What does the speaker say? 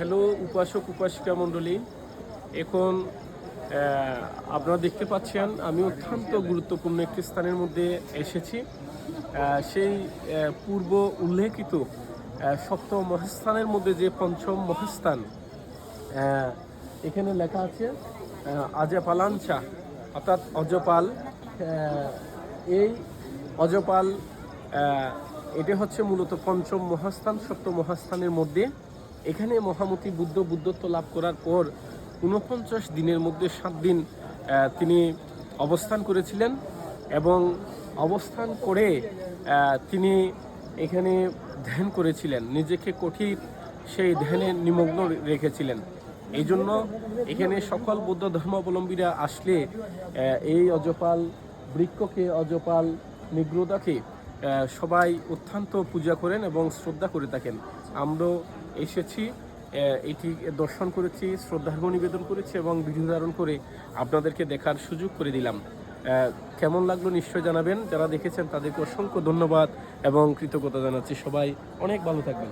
Hello উপাসক উপাসিকা মণ্ডলী, এখন আপনারা দেখতে পাচ্ছেন আমি অত্যন্ত গুরুত্বপূর্ণ একটি স্থানের মধ্যে এসেছি। সেই পূর্ব উল্লেখিত সপ্ত মহাস্থানের মধ্যে যে পঞ্চম মহাস্থান, এখানে লেখা আছে আজাপালাঞ্চা, অর্থাৎ অজপাল। এই অজপাল এটা হচ্ছে মূলত পঞ্চম মহাস্থান সপ্ত মহাস্থানের মধ্যে। এখানে মহামতি বুদ্ধত্ব লাভ করার পর ৪৯ দিনের মধ্যে 7 দিন তিনি অবস্থান করেছিলেন এবং অবস্থান করে তিনি এখানে ধ্যান করেছিলেন, নিজেকে কঠিন সেই ধ্যানে নিমগ্ন রেখেছিলেন। এই জন্য এখানে সকল বৌদ্ধ ধর্মাবলম্বীরা আসলে এই অজপাল বৃক্ষকে, অজপাল নিগ্রোধাকে সবাই অত্যন্ত পূজা করেন এবং শ্রদ্ধা করে থাকেন। আমরাও এসেছি, এটি দর্শন করেছি, শ্রদ্ধার্ঘ্য নিবেদন করেছি এবং ভিডিও ধারণ করে আপনাদেরকে দেখার সুযোগ করে দিলাম। কেমন লাগলো নিশ্চয় জানাবেন। যারা দেখেছেন তাদেরকে অসংখ্য ধন্যবাদ এবং কৃতজ্ঞতা জানাচ্ছি। সবাই অনেক ভালো থাকবেন।